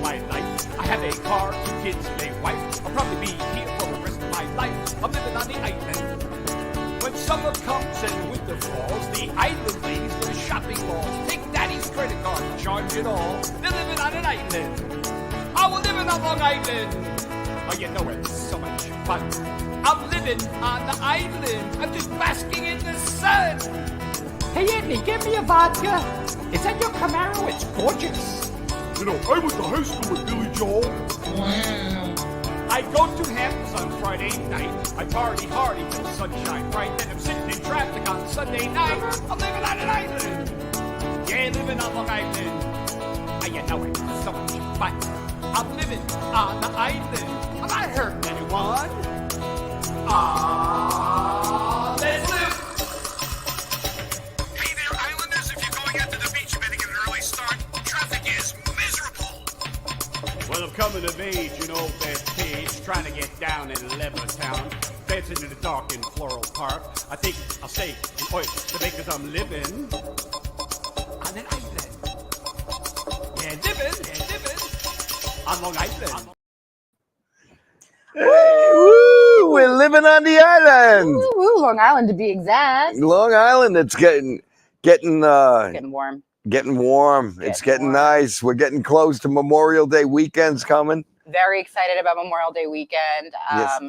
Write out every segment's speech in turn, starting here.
my life. I have a car, 2 kids, and a wife. I'll probably be here for the rest of my life. I'm living on the island. When summer comes and winter falls, the island ladies go to shopping malls. Take daddy's credit card, charge it all. They're living on an island. Oh, we're living on Long Island. Oh, you know it's so much fun. I'm living on the island. I'm just basking in the sun. Hey, Anthony, give me a vodka. Is that your Camaro? It's gorgeous. You know, I went to high school with Billy Joel. I go to Hamptons on Friday night. I party hard until sunshine bright. Then I'm sitting in traffic on Sunday night. I'm living on an island. Yeah, living on Long Island. Oh, you know it's so much fun. I'm living on the island. I'm not hurting anyone. Ah, let's live. Hey there, Islanders. If you're going out to the beach, you better get an early start. Traffic is miserable. Well, I'm coming of age, you know, that page, trying to get down in Levittown, dancing in the dark in Floral Park. I think I'll stay in Oyster Bay because I'm living on an island. Yeah, living on Long Island. Hey, woo, we're living on the island. Woo, Long Island to be exact. Long Island, it's getting Warm. getting warm. It's getting nice. We're getting close to Memorial Day weekend's coming. Very excited about Memorial Day weekend. Yes.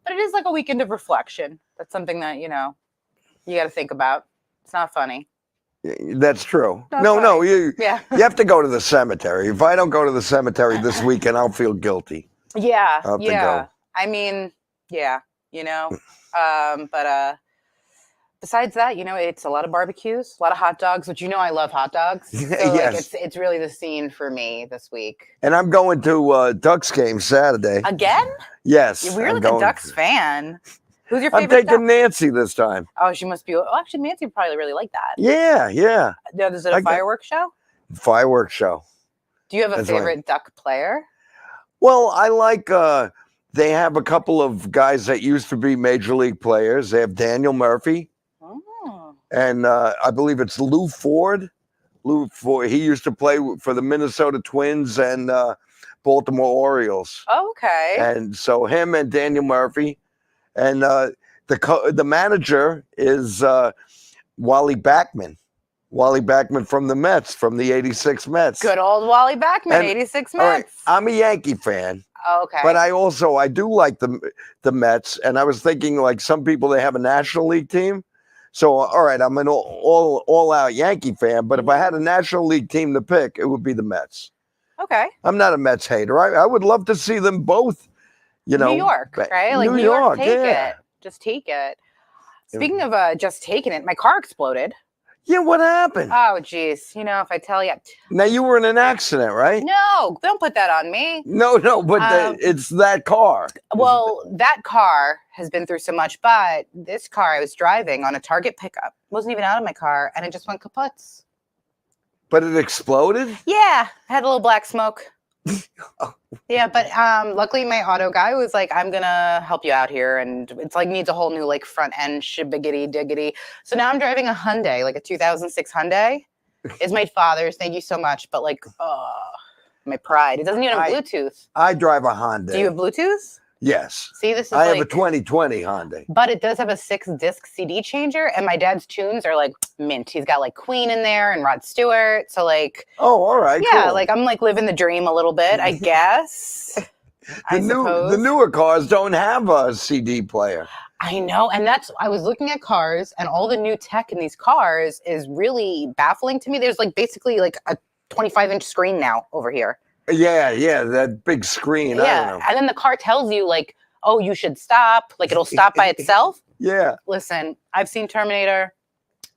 But it is like a weekend of reflection. That's something that, you got to think about. It's not funny. That's true. Not No, funny. you Yeah. you have to go to the cemetery. If I don't go to the cemetery this weekend, I'll feel guilty. Yeah. I'll have to Yeah. go. I mean, yeah, but besides that, it's a lot of barbecues, a lot of hot dogs, which I love hot dogs. So Yes. it's really the scene for me this week. And I'm going to Ducks game Saturday. Again? Yes. We're I'm like going. a Ducks fan. Who's your I'm favorite taking Duck? Nancy this time. Oh, she must be. Oh, actually, Nancy would probably really like that. Yeah. No, is it a fireworks show? Fireworks show. Do you have a That's right. favorite Duck player? Well, I like they have a couple of guys that used to be major league players. They have Daniel Murphy Oh. and I believe it's Lou Ford. He used to play for the Minnesota Twins and Baltimore Orioles. Oh, okay. And so him and Daniel Murphy, and the manager is Wally Backman. Wally Backman from the Mets, from the '86 Mets. Good old Wally Backman, And- 86 All right, Mets. I'm a Yankee fan, Oh, okay. but I do like the Mets, and I was thinking like some people they have a National League team. So all right, I'm an all out Yankee fan, but if I had a National League team to pick, it would be the Mets. Okay. I'm not a Mets hater. I would love to see them both. New York, right? Like New York, take it. Just take it. Speaking of just taking it, my car exploded. Yeah, what happened? Oh, geez. If I tell you. Now you were in an accident, right? No, don't put that on me. No, but it's that car. Well, that car has been through so much, but this car I was driving on a Target pickup, wasn't even out of my car, and it just went kaputs. But it exploded? Yeah, had a little black smoke. Yeah, but luckily my auto guy was like, I'm gonna help you out here, and it's like needs a whole new like front end shibiggity diggity. So now I'm driving a Hyundai, like a 2006 Hyundai. It's my father's. Thank you so much, but like, my pride. It doesn't even have Bluetooth. I drive a Honda. Do you have Bluetooth? Yes. See, this is I like, have a 2020 Honda. but it does have a 6-disc CD changer, and my dad's tunes are like mint. He's got like Queen in there and Rod Stewart. So like, Oh, all right. yeah, cool. like I'm like living the dream a little bit, I guess. I suppose. The newer cars don't have a CD player. I know, and I was looking at cars, and all the new tech in these cars is really baffling to me. There's like basically like a 25-inch screen now over here. Yeah, that big screen. I Yeah, don't know. and then the car tells you like, oh, you should stop. Like it'll stop by itself. Yeah. Listen, I've seen Terminator.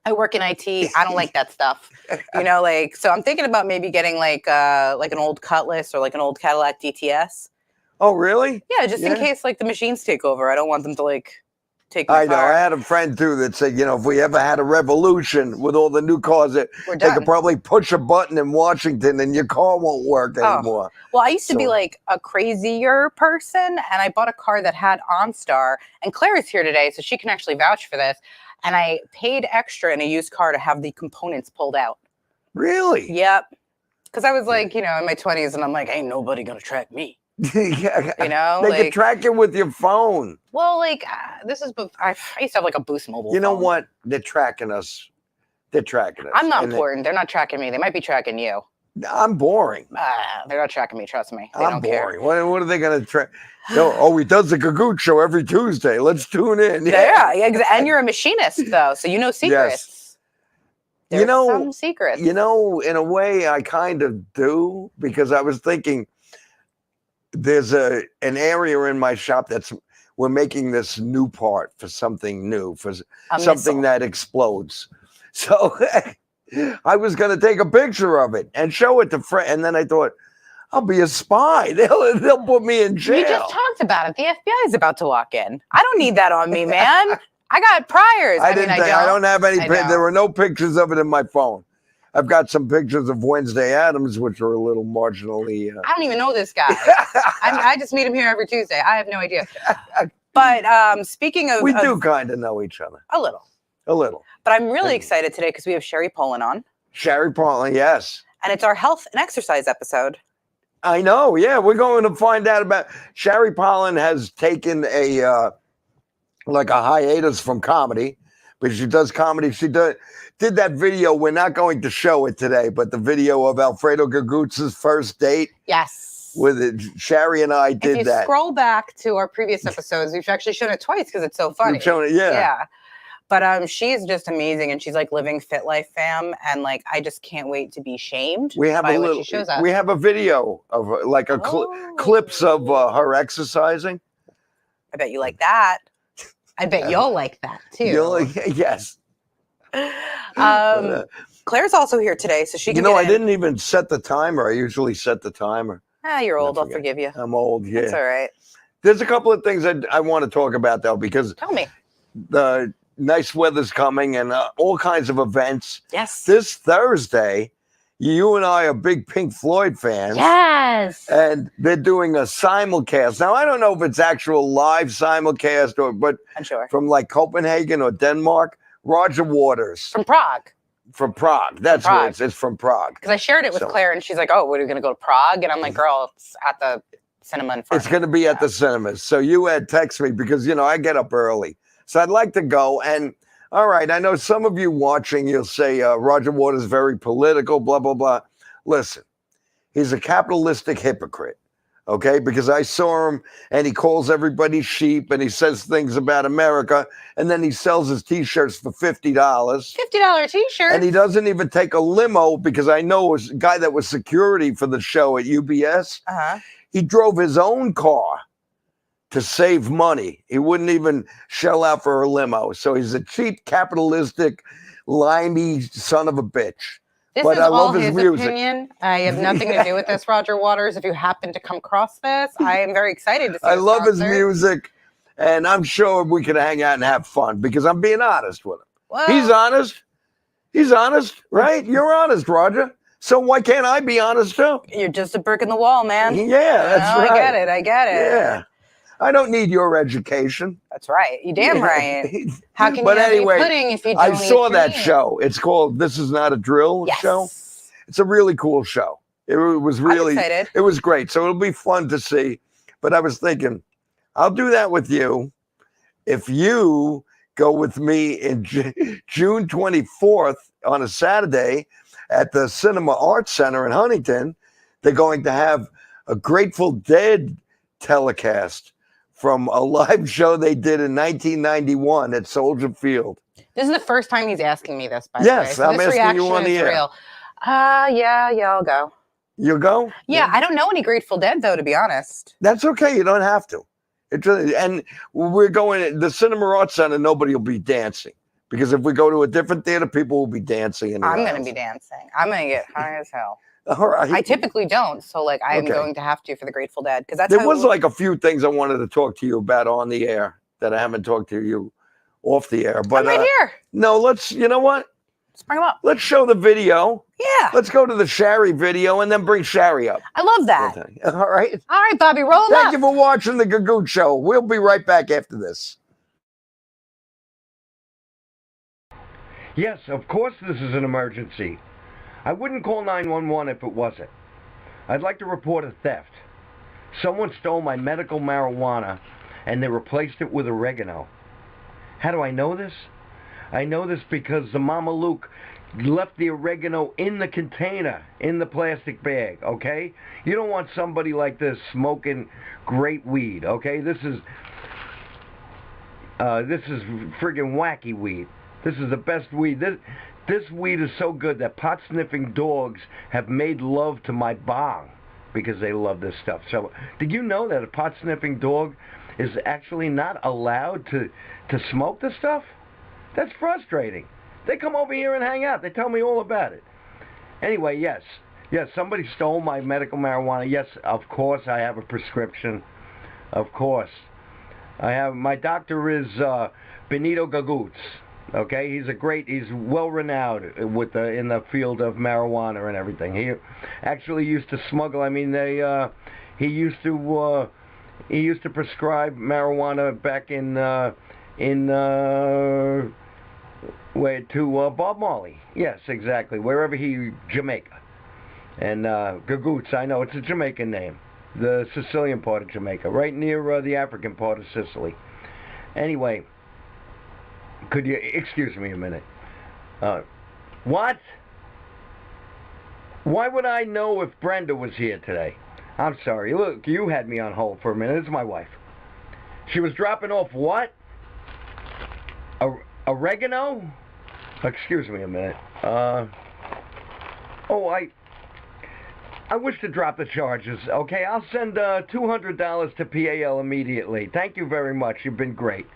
I work in IT. I don't like that stuff. Like, so I'm thinking about maybe getting like an old Cutlass or like an old Cadillac DTS. Oh, really? Yeah, just in Yeah. case like the machines take over. I don't want them to like take my I know. car. I had a friend too that said, if we ever had a revolution with all the new cars, We're they done. could probably push a button in Washington and your car won't work anymore. Well, I used to be So- like a crazier person, and I bought a car that had OnStar. And Claire is here today, so she can actually vouch for this. And I paid extra in a used car to have the components pulled out. Really? Yep. Because I was like, in my 20s, and I'm like, ain't nobody gonna track me. Yeah. You know, They like, can track it with your phone. well, like this is. I used to have like a Boost mobile. You know phone. what? They're tracking us. They're tracking us. I'm not And important. They're not tracking me. They might be tracking you. I'm boring. They're not tracking me. Trust me. They I'm don't care. boring. What are they going to track? No, he does the Gagootz show every Tuesday. Let's tune in. Yeah, and you're a machinist though, so you know secrets. Yes. There's some secrets. In a way, I kind of do, because I was thinking there's an area in my shop we're making this new part for something new, for something that explodes. So I was going to take a picture of it and show it to friends, and then I thought, I'll be a spy. They'll put me in jail. You just talked about it. The FBI is about to walk in. I don't need that on me, man. I got priors. I don't have any. There were no pictures of it in my phone. I've got some pictures of Wednesday Addams, which are a little marginally. I don't even know this guy. I just meet him here every Tuesday. I have no idea. But speaking of, we do kind of know each other. A little. A little. But I'm really excited today because we have Sherry Poland on. Sherry Poland, yes. And it's our health and exercise episode. I know. Yeah, we're going to find out about. Sherry Poland has taken a hiatus from comedy, but she does comedy. She did that video. We're not going to show it today, but the video of Alfredo Gagootz's first date. Yes. With it, Sherry and I did that. If you scroll back to our previous episodes, we've actually shown it twice because it's so funny. We've shown it, yeah. Yeah. But she's just amazing, and she's like living fit life, fam, and like I just can't wait to be shamed. We have by what she shows us. We have a video of clips of her exercising. I bet you like that. I bet you'll like that too. Yes. Claire's also here today, so she can. I didn't even set the timer. I usually set the timer. You're old. I'll forgive you. I'm old. Yeah, it's all right. There's a couple of things I want to talk about though, because tell me. The nice weather's coming and all kinds of events. Yes. This Thursday, you and I are big Pink Floyd fans. Yes. And they're doing a simulcast. Now, I don't know if it's actual live simulcast but I'm sure. From like Copenhagen or Denmark, Roger Waters. From Prague. From Prague. That's what it's from Prague. Because I shared it with Claire and she's like, oh, we're going to go to Prague. And I'm like, girl, it's at the cinema in front. It's going to be at the cinemas. So you had text me because, I get up early. So I'd like to go. And all right, I know some of you watching, you'll say Roger Waters is very political, blah, blah, blah. Listen, he's a capitalistic hypocrite, okay? Because I saw him and he calls everybody sheep and he says things about America. And then he sells his T-shirts for $50. $50 T-shirt. And he doesn't even take a limo because I know a guy that was security for the show at UBS. Uh-huh. He drove his own car to save money. He wouldn't even shell out for a limo. So he's a cheap, capitalistic, limey son of a bitch. This but is I love all his his music. opinion. I have nothing to do with this, Roger Waters. If you happen to come across this, I am very excited to see I love his concert. music, and I'm sure we can hang out and have fun because I'm being honest with him. Well, He's honest. He's honest, right? You're honest, Roger. So why can't I be honest too? You're just a brick in the wall, man. Yeah, that's right. I get it. Yeah. I don't need your education. That's right. You damn right. How can but you anyway, have pudding if you don't I eat saw that cream? show. It's called This Is Not a Drill show. It's a really cool show. It was really, I'm excited. It was great. So it'll be fun to see. But I was thinking, I'll do that with you if you go with me in June 24th on a Saturday at the Cinema Arts Center in Huntington. They're going to have a Grateful Dead telecast from a live show they did in 1991 at Soldier Field. This is the first time he's asking me this, by the way. Yes, So I'm this asking you on reaction the is air. real. Yeah, I'll go. You'll go? Yeah, I don't know any Grateful Dead, though, to be honest. That's okay. You don't have to. And we're going, the Cinema Arts Center, nobody will be dancing. Because if we go to a different theater, people will be dancing. I'm going to be dancing. I'm going to get high as hell. All right. I typically don't, so like I'm going to have to for the Grateful Dead because that's there was like a few things I wanted to talk to you about on the air that I haven't talked to you off the air. But I'm right here. No, you know what? Let's bring them up. Let's show the video. Yeah. Let's go to the Sherry video and then bring Sherry up. I love that. All right. All right, Bobby, roll them up. Thank you for watching the Gagootz Show. We'll be right back after this. Yes, of course this is an emergency. I wouldn't call 911 if it wasn't. I'd like to report a theft. Someone stole my medical marijuana and they replaced it with oregano. How do I know this? I know this because the Mama Luke left the oregano in the container, in the plastic bag, okay? You don't want somebody like this smoking great weed, okay? This is friggin' wacky weed. This is the best weed. This weed is so good that pot-sniffing dogs have made love to my bong because they love this stuff. So, did you know that a pot-sniffing dog is actually not allowed to smoke this stuff? That's frustrating. They come over here and hang out. They tell me all about it. Anyway, yes, somebody stole my medical marijuana. Yes, of course I have a prescription. Of course. My doctor is Benito Gagootz. Okay, he's well-renowned in the field of marijuana and everything. He actually used to smuggle. I mean, he used to prescribe marijuana back to Bob Marley. Yes, exactly. Wherever Jamaica. And Gagootz, I know it's a Jamaican name. The Sicilian part of Jamaica, right near the African part of Sicily. Anyway, could you excuse me a minute? What? Why would I know if Brenda was here today? I'm sorry. Look, you had me on hold for a minute. It's my wife. She was dropping off what? Oregano? Excuse me a minute. I wish to drop the charges. Okay, I'll send $200 to PAL immediately. Thank you very much. You've been great.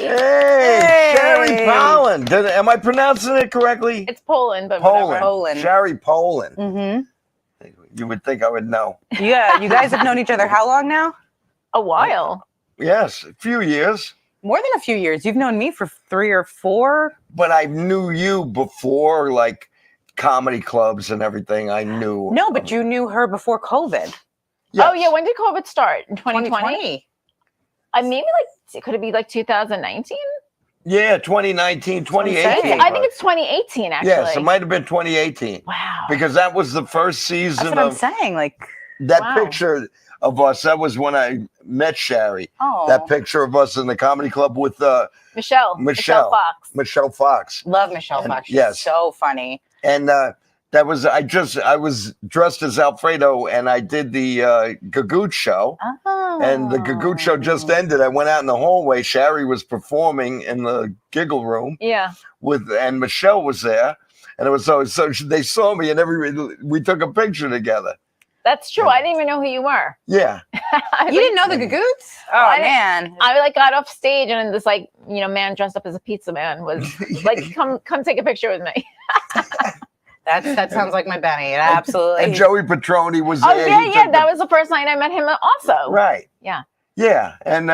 Hey, Sherry Poland. Am I pronouncing it correctly? It's Poland, but Poland. Poland. Sherry Poland. Mm-hmm. You would think I would know. Yeah, you guys have known each other how long now? A while. Yes, a few years. More than a few years. You've known me for 3 or 4. But I knew you before, like, comedy clubs and everything. I knew. No, but you knew her before COVID. Yes. Oh, yeah. When did COVID start? In 2020? Maybe could it be 2019? Yeah, 2019, 2018. I think it's 2018, actually. Yes, it might have been 2018. Wow. Because that was the first season That's what I'm saying. That picture of us, that was when I met Sherry. Oh. That picture of us in the comedy club with Michelle Fox. Michelle Fox. Love Michelle Fox. She's so funny. And I was dressed as Alfredo and I did the Gagootz show. Oh. And the Gagootz show just ended. I went out in the hallway. Sherry was performing in the giggle room. Yeah. And Michelle was there. And it was so they saw me and we took a picture together. That's true. I didn't even know who you were. Yeah. You didn't know the Gagootz? Oh, man. I got off stage and this man dressed up as a pizza man was like, come take a picture with me. That sounds like my Benny. Absolutely. And Joey Petroni was there. Oh, yeah. That was the first night I met him also. Right. Yeah. Yeah. And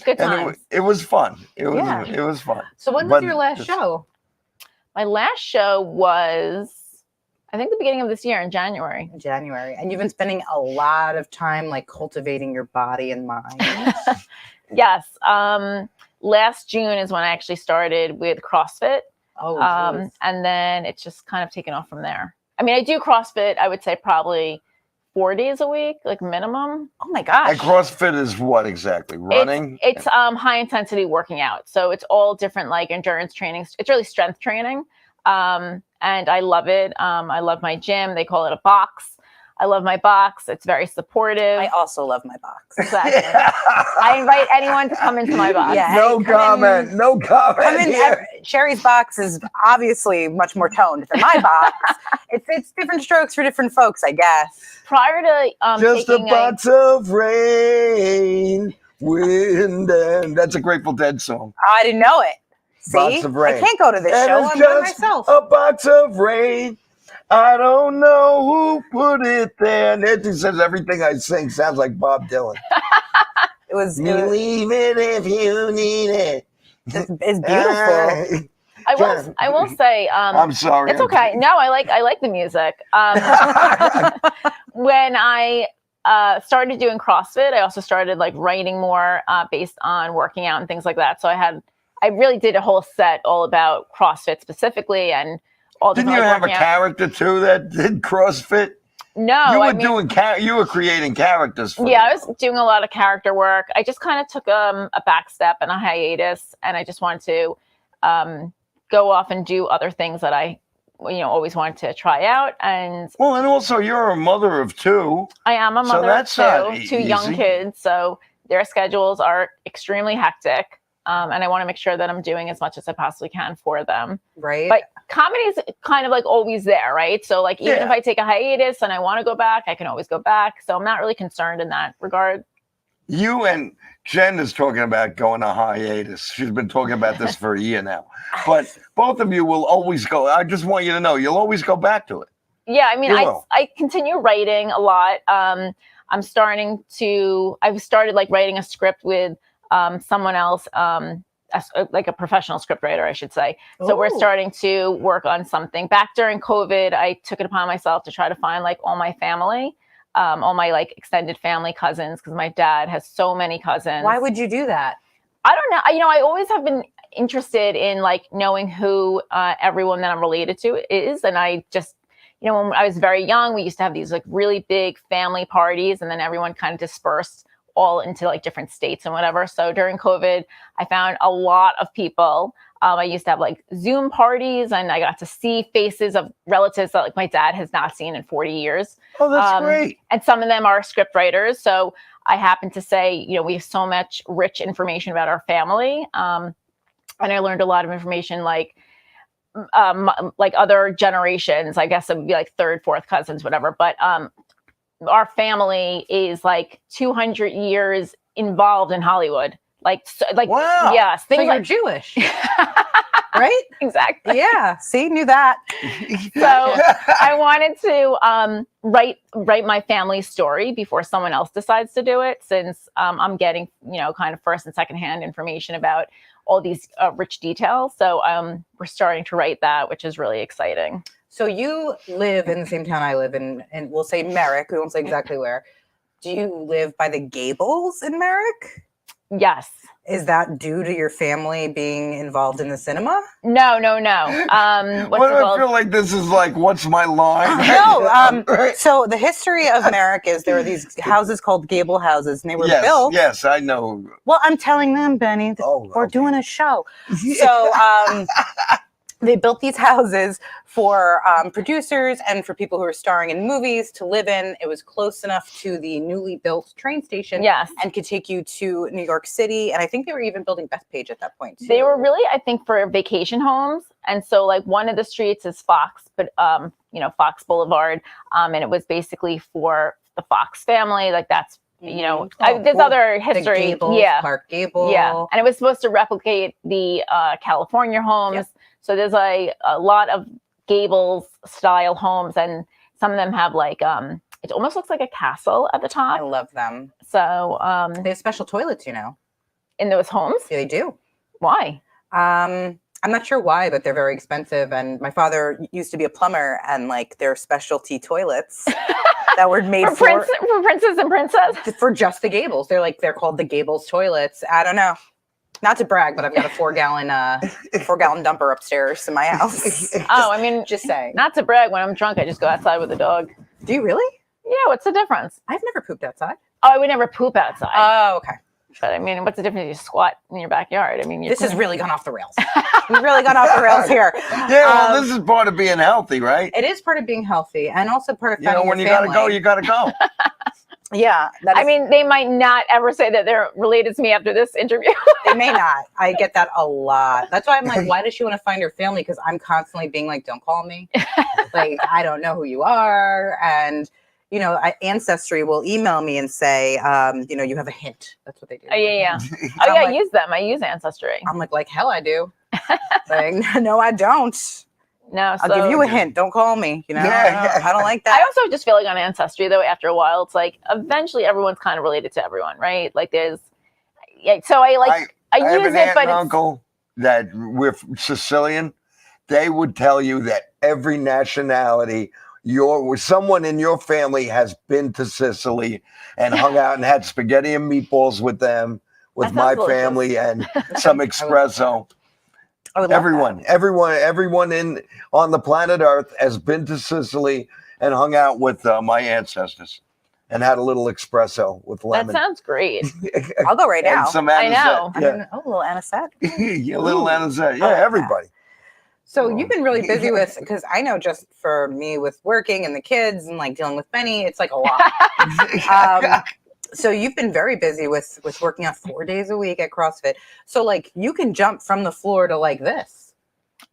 good times. It was fun. It was fun. So when was your last show? My last show was, I think, the beginning of this year in January. And you've been spending a lot of time cultivating your body and mind. Yes. Last June is when I actually started with CrossFit. Oh, and then it's just kind of taken off from there. I mean, I do CrossFit, I would say probably 4 days a week, minimum. Oh my gosh. And CrossFit is what exactly? Running? It's high intensity working out. So it's all different endurance training. It's really strength training. And I love it. I love my gym. They call it a box. I love my box. It's very supportive. I also love my box. Exactly. I invite anyone to come into my box. Yeah. No Hey, comment. No comment here. Sherry's box is obviously much more toned than my box. It's different strokes for different folks, I guess. Prior to Just a taking box of rain, wind, and that's a Grateful Dead song. I didn't know it. See, Box of rain. I can't go to this And show. it's I'm by just myself. a box of rain. I don't know who put it there. Nancy says everything I sing sounds like Bob Dylan. It was Leave it if you need it. it's beautiful. I will say I'm sorry. it's okay. No, I like the music. When I started doing CrossFit, I also started like writing more based on working out and things like that. So I really did a whole set all about CrossFit specifically and all Didn't different, you like, have a working out. character too that did CrossFit? No, You were I mean, you were creating characters for yeah, I them. was doing a lot of character work. I just kind of took a back step and a hiatus, and I just wanted to go off and do other things that I, always wanted to try out. And Well, and also you're a mother of two. I am a So mother that's of not two young easy. kids, so their schedules are extremely hectic, and I want to make sure that I'm doing as much as I possibly can for them. Right. But comedy's kind of like always there, right? So like even Yeah. if I take a hiatus and I want to go back, I can always go back. So I'm not really concerned in that regard. You and Jen is talking about going on hiatus. She's been talking about this for a year now. But both of you will always go. I just want you to know you'll always go back to it. Yeah, I mean, You will. I continue writing a lot. I've started like writing a script with someone else, like a professional script writer, I should say. So we're Ooh. starting to work on something. Back during COVID, I took it upon myself to try to find like all my family, all my like extended family cousins, because my dad has so many cousins. Why would you do that? I don't know. I always have been interested in like knowing who everyone that I'm related to is. And I just, when I was very young, we used to have these like really big family parties, and then everyone kind of dispersed all into like different states and whatever. So during COVID, I found a lot of people. I used to have like Zoom parties, and I got to see faces of relatives that like my dad has not seen in 40 years. Oh, that's great. And some of them are script writers. So I happen to say, we have so much rich information about our family. And I learned a lot of information like other generations. I guess it would be like third, fourth cousins, whatever. But our family is like 200 years involved in Hollywood. Wow. Yes, So things you're like Jewish, right? exactly. Yeah. See, knew that. So I wanted to write my family's story before someone else decides to do it, since I'm getting kind of first and second hand information about all these rich details. So we're starting to write that, which is really exciting. So you live in the same town I live in, and we'll say Merrick. We won't say exactly where. Do you live by the Gables in Merrick? Yes. Is that due to your family being involved in the cinema? No. What's Why it do I called? feel like this is like, what's my line? No. Right. So the history of Merrick is there were these houses called Gable houses, and they were Yes, built. yes, I know. Well, I'm telling them, Benny, that Oh, we're okay. doing a show. So they built these houses for producers and for people who were starring in movies to live in. It was close enough to the newly built train station. Yes. And could take you to New York City. And I think they were even building Bethpage at that point, too. They were really, I think, for vacation homes. And so like one of the streets is Fox, but Fox Boulevard. And it was basically for the Fox family. Like that's, Oh, there's cool. other The history. Gables, Yeah. Clark Gable. Yeah. And it was supposed to replicate the California homes. Yep. So there's a lot of Gables style homes, and some of them have like, it almost looks like a castle at the I top. love them. So They have special toilets, in those homes, Yeah, they do. why? I'm not sure why, but they're very expensive. And my father used to be a plumber, and like they're specialty toilets that were made For princes and princess? for just the Gables. They're called the Gables toilets. I don't know. Not to brag, but I've got a 4-gallon dumper upstairs in my house. Oh, I mean, Just saying. not to brag, when I'm drunk, I just go outside with the dog. Do you really? Yeah, what's the difference? I've never pooped outside. Oh, I would never poop outside. Oh, okay. But I mean, what's the difference if you squat in your backyard? I mean, This has really gone off the rails. We've really gone off the rails here. Yeah, well, this is part of being healthy, right? It is part of being healthy and also part of You know, finding when your you gotta family. go, you gotta go. Yeah. I mean, they might not ever say that they're related to me after this interview. They may not. I get that a lot. That's why I'm like, why does she want to find her family? Because I'm constantly being like, don't call me. Like, I don't know who you are. And, you know, Ancestry will email me and say, you know, you have a hint. That's what they do. Oh, yeah. I'm I like- use them. I use Ancestry. I'm like hell I do. Like, no, I don't. No, I'll give you a hint. Don't call me. You know, I don't like that. I also just feel like on Ancestry, though, after a while, it's like eventually everyone's kind of related to everyone, right? Like there's, yeah. So I I have use an it, aunt but and uncle that we're Sicilian. They would tell you that every nationality, someone in your family has been to Sicily and hung out and had spaghetti and meatballs with them, with That my sounds delicious. family, and some espresso. I would love that. Everyone on the planet Earth has been to Sicily and hung out with my ancestors and had a little espresso with that lemon. sounds great. I'll go right now. And some I anisette. know. I'm Yeah. gonna, a little anisette. Yeah, a little anisette. Yeah, I like that. everybody. So you've been really busy with, because I know just for me with working and the kids and like dealing with Benny, it's like a lot. So you've been very busy with working out 4 days a week at CrossFit. So like you can jump from the floor to like this.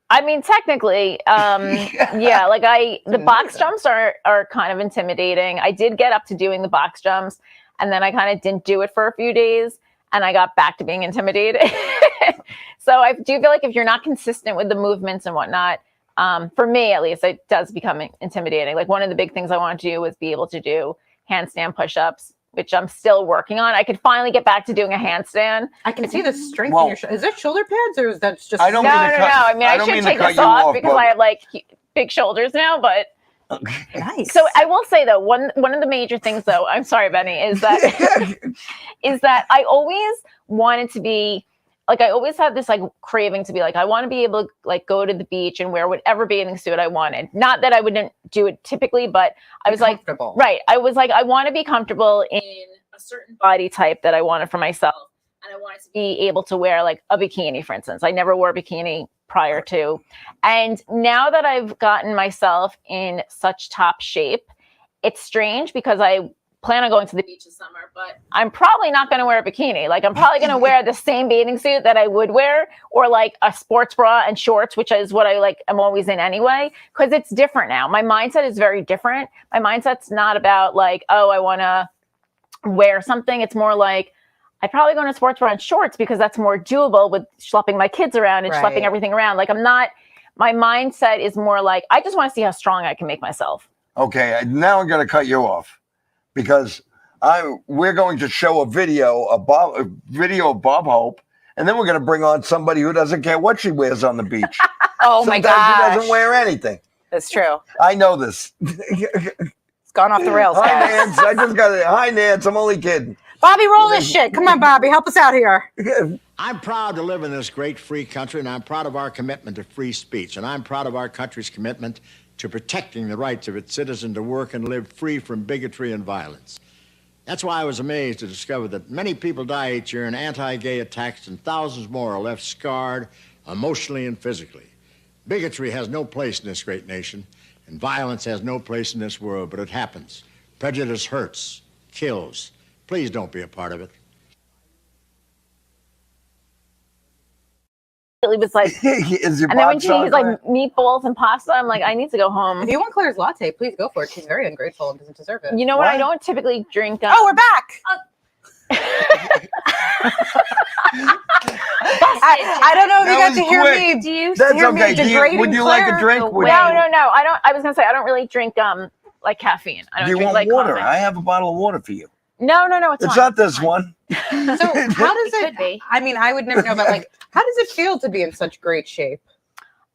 I mean, technically, yeah, like the box jumps are kind of intimidating. I did get up to doing the box jumps and then I kind of didn't do it for a few days and I got back to being intimidated. So I do feel like if you're not consistent with the movements and whatnot, for me at least, it does become intimidating. Like one of the big things I want to do was be able to do handstand push-ups, which I'm still working on. I could finally get back to doing a handstand. I can see the strength Well- in your shoulders. Is that shoulder pads or is that just? I don't No. mean to cut- I mean, I I don't should mean to take cut this you off off, because but- I have like big shoulders now, but Nice. so I will say though, one of the major things though, I'm sorry, Benny, is that I always wanted to be like, I always had this like craving to be like, I want to be able to like go to the beach and wear whatever bathing suit I wanted. Not that I wouldn't do it typically, but I was like, comfortable. right. I was like, I want to be comfortable in a certain body type that I wanted for myself. And I wanted to be able to wear like a bikini, for instance. I never wore a bikini prior to. And now that I've gotten myself in such top shape, it's strange because I plan on going to the beach this summer, but I'm probably not going to wear a bikini. Like I'm probably going to wear the same bathing suit that I would wear, or like a sports bra and shorts, which is what I like. I'm always in anyway, because it's different now. My mindset is very different. My mindset's not about like, oh, I want to wear something. It's more like, I'd probably go in a sports bra and shorts because that's more doable with schlepping my kids around and schlepping everything around. Like my mindset is more like, I just want to see how strong I can make myself. Okay, now I'm going to cut you off because we're going to show a video of Bob Hope, and then we're going to bring on somebody who doesn't care what she wears on the beach. Oh my Sometimes gosh. she doesn't wear anything. That's true. I know this. It's gone off the rails, Hi, guys. Nance. I just got it. Hi, Nance. I'm only kidding. Bobby, roll this shit. Come on, Bobby. Help us out here. I'm proud to live in this great free country, and I'm proud of our commitment to free speech, and I'm proud of our country's commitment to protecting the rights of its citizens to work and live free from bigotry and violence. That's why I was amazed to discover that many people die each year in anti-gay attacks, and thousands more are left scarred emotionally and physically. Bigotry has no place in this great nation, and violence has no place in this world, but it happens. Prejudice hurts, kills. Please don't be a part of it. It was like, Is your and then when box she on? used like meatballs and pasta, I'm like, I need to go home. If you want Claire's latte, please go for it. She's very ungrateful and doesn't deserve it. You know what? I don't typically drink. Oh, we're back. I don't know if you That got to was hear quick. me. Do you? That's hear me okay. degrading Would you like a Claire? drink? No, Would no, you, I don't. I was gonna say I don't really drink like caffeine. I don't do you drink want like water? coffee. I have a bottle of water for you. No, it's It's fine. not this one. So how does It it? could be. I mean, I would never know, but like, how does it feel to be in such great shape?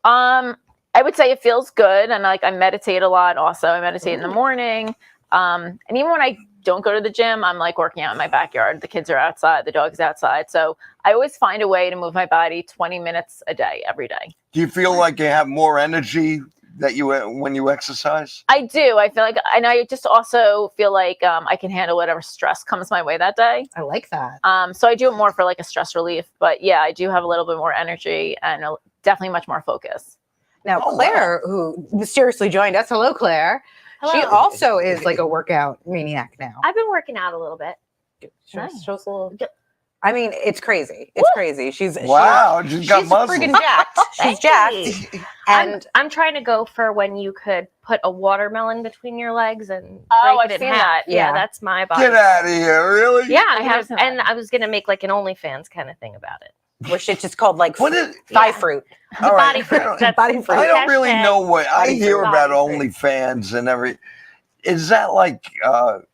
I would say it feels good, and like I meditate a lot. Also, I meditate in the morning. And even when I don't go to the gym, I'm like working out in my backyard. The kids are outside, the dog's outside. So I always find a way to move my body 20 minutes a day, every day. Do you feel like you have more energy that you when you exercise? I do. I feel like, and I just also feel like I can handle whatever stress comes my way that day. I like that. So I do it more for like a stress relief. But yeah, I do have a little bit more energy and definitely much more focus. Now, Claire, who mysteriously joined us, hello, Claire. She Hello. also is like a workout maniac now. I've been working out a little bit. Show us a little. I mean, it's crazy. It's crazy. She's She's got she's muscles. friggin' jacked. She's jacked. And I'm trying to go for when you could put a watermelon between your legs and Oh, break I've it in seen half. that. Yeah, Yeah. that's my body. Get out of here, really? Yeah, I have seen and that. I was gonna make like an OnlyFans kind of thing about it. where shit's just called like What is? thigh Yeah. fruit. All Body right. fruit. That's Body fruit. I don't really hashtag know what I body hear fruit. about Body fruit. OnlyFans and every. Is that like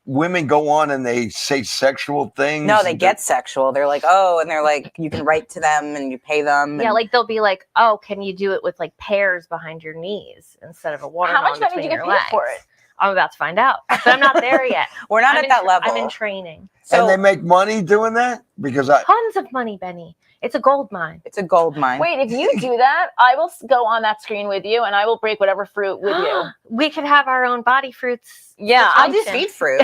women go on and they say sexual things? No, they get sexual. They're like, oh, and they're like, you can write to them and you pay them. Yeah, and- like they'll be like, "Oh, can you do it with like pears behind your knees instead of a watermelon How much money between did you your get paid legs?" for it? I'm about to find out, but I'm not there yet. we're not I'm at in that tra- level. I'm in training. So and they make money doing that because I. Tons of money, Benny. It's a gold mine. it's a gold mine. Wait, if you do that, I will go on that screen with you and I will break whatever fruit with you. We could have our own body fruits. Yeah, I'll do situation. feet fruit.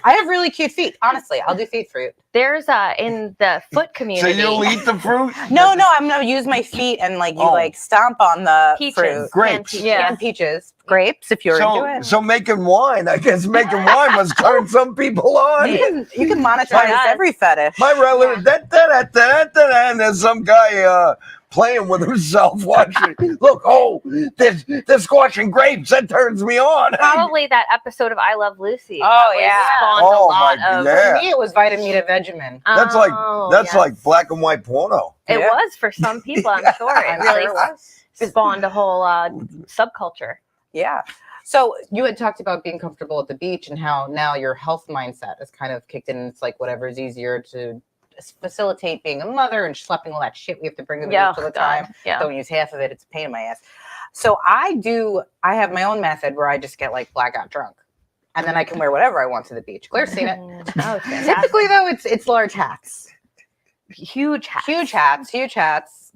I have really cute feet. Honestly, I'll do feet fruit. There's in the foot So community. you'll eat the fruit? No, I'm gonna use my feet and like you Oh. like stomp on the peaches, fruit. Grapes. and Yeah. And peaches, grapes, if you're into it. So making wine, I guess making wine must turn some people on. You can monetize does. every fetish. My relative, and there's some guy playing with himself watching. Look, they're squashing grapes. That turns me on. Probably that episode of I Love Lucy. Oh, probably yeah. Spawned Oh, a lot my- of. yeah. For me, it was Vitamita Vegemin. That's Oh, like yes. like black and white porno. It Yeah. was for some people. I'm sure it I'm really sure it was. spawned a whole subculture. Yeah. So you had talked about being comfortable at the beach and how now your health mindset has kind of kicked in. It's like whatever is easier to facilitate being a mother and schlepping all that shit we have to bring to the Yeah, beach all the God, time. yeah. Don't use half of it. It's a pain in my ass. So I have my own method where I just get like blackout drunk. And then I can wear whatever I want to the beach. Claire's seen it. Oh, fantastic. Typically though, it's large hats. Huge hats. Huge hats, huge hats.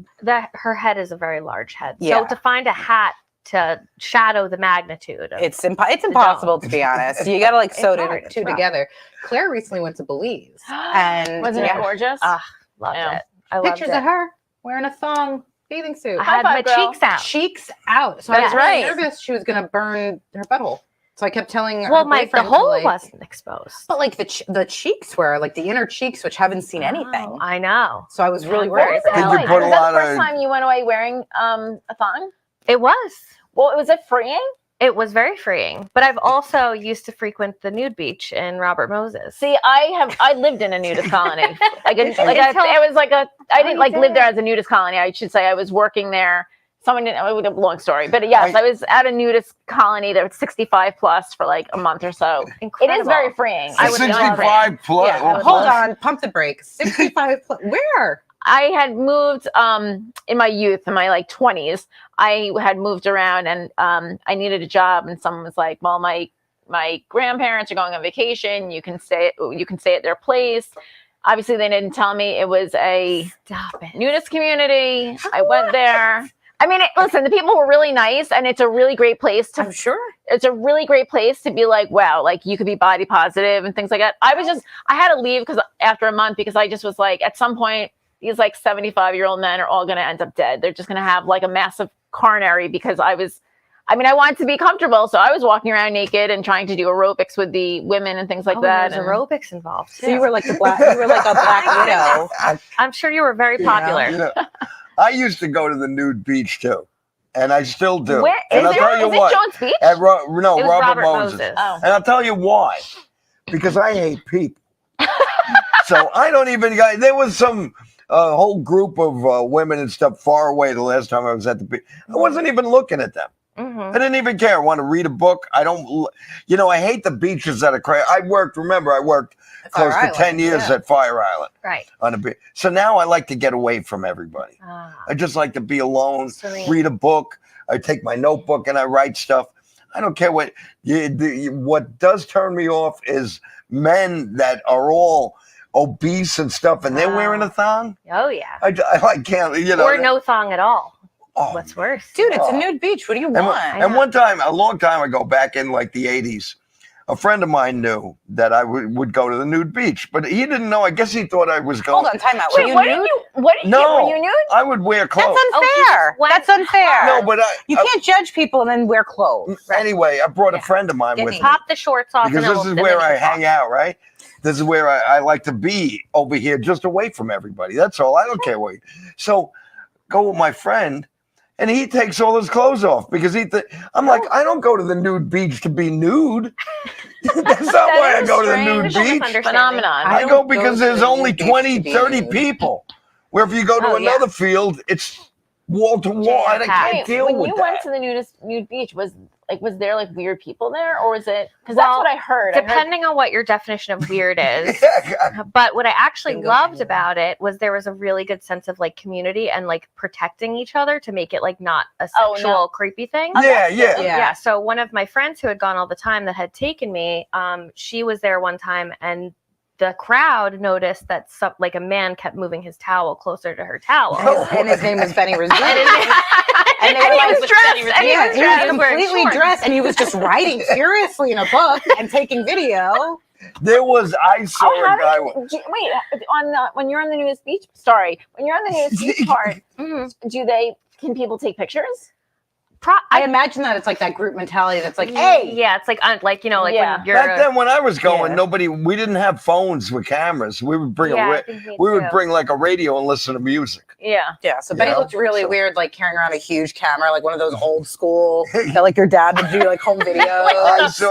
Her head is a very large head. Yeah. So to find a hat to shadow the magnitude of It's impossible to be honest. You got to like It's sew hard, it's two rough. together. Claire recently went to Belize and Wasn't yeah, it gorgeous? loved Yeah. it. I loved pictures it. of her wearing a thong bathing suit. I had my five, girl. cheeks out. Cheeks out. So I That's was really right. nervous she was gonna burn her butthole. So I kept telling her Well, the boyfriend to, hole like- wasn't exposed. but like the cheeks were like the inner cheeks, which haven't seen anything. Oh, I know. So I was really What worried. was it Did you like? put a Was that lot the first of? time you went away wearing a thong? It was. Well, was it freeing? It was very freeing. But I've also used to frequent the nude beach in Robert Moses. See, I lived in a nudist colony. It was like a I didn't you like live there did? as a nudist colony. I should say I was working there. Someone didn't. It was a long story, but yes, I was at a nudist colony that was 65 plus for like a month or so. It Incredible. is very freeing. I would love it. 65 plus. Yeah, Oh, hold on, pump the brakes. 65 where? I had moved in my youth, in my like 20s. I had moved around and I needed a job, and someone was like, "Well, my grandparents are going on vacation. You can stay at their place." Obviously, they didn't tell me it was a nudist community. I went there. I mean, listen, the people were really nice, and it's a really great place to. I'm sure. It's a really great place to be like, wow, like you could be body positive and things like that. I had to leave because after a month, because I just was like, at some point, these like 75-year-old men are all going to end up dead. They're just going to have like a massive coronary because I wanted to be comfortable. So I was walking around naked and trying to do aerobics with the women and things like that. There's and- aerobics involved too. So you were like a black widow. I'm sure you were very popular. You know, I used to go to the nude beach too, and I still do. Where and is it Jones Beach? At It was Robert Moses. Oh. And I'll tell you why. Because I hate people. So I don't even. There was some whole group of women and stuff far away the last time I was at the beach. I wasn't even looking at them. Mhm. I didn't even care. I want to read a book. I don't. I hate the beaches that are crazy. I worked close Fire to 10 Island, years yeah. at Fire Island Right. on a beach. So now I like to get away from everybody. Ah, I just like to be alone, serene. read a book. I take my notebook and I write stuff. I don't care what. What does turn me off is men that are all obese and stuff, and they're wearing a thong. Oh yeah. I can't. Or no thong at all. Oh, What's worse? Dude, it's a nude beach. What do you want? And one time, a long time ago, back in like the 80s, a friend of mine knew that I would go to the nude beach, but he didn't know. I guess he thought I was going. Hold on, time out. Wait, what did you? No, Were you nude? I would wear clothes. That's unfair. That's unfair. No, but you can't judge people and then wear clothes. Anyway, I brought a friend of mine with me. Pop the shorts off. Because this is where I hang out, right? This is where I like to be over here, just away from everybody. That's all. I don't care what. So go with my friend, and he takes all his clothes off because I'm like, I don't go to the nude beach to be nude. That's not why I go to the nude beach. Phenomenon. I go because there's only 20, 30 people. Where if you go to another field, it's wall to wall. I can't deal with that. When you went to the nude beach, was there like weird people there, or was it? Because that's what I heard. Depending on what your definition of weird is. But what I actually loved about it was there was a really good sense of like community and like protecting each other to make it like not a sexual creepy thing. Yeah. So one of my friends who had gone all the time that had taken me, she was there one time and the crowd noticed that like a man kept moving his towel closer to her towel. And his name was Benny Rizzuto. And he was dressed. He was completely dressed, and he was just writing furiously in a book and taking video. I saw a guy. When you're on the nudist beach, when you're on the nudist beach part, can people take pictures? I imagine that it's like that group mentality that's like, hey. Yeah, it's like when you're. Back then, when I was going, we didn't have phones with cameras. We would bring bring like a radio and listen to music. Yeah. So Benny looked really weird, like carrying around a huge camera, like one of those old school that like your dad would do like home videos.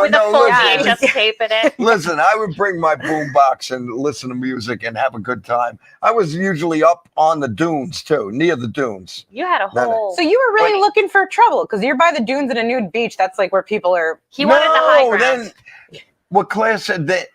With a full VHS tape in it. Listen, I would bring my boombox and listen to music and have a good time. I was usually up on the dunes too, near the dunes. You had a whole. So you were really looking for trouble because you're by the dunes in a nude beach. That's like where people are. He wanted the high ground. Then what Claire said, that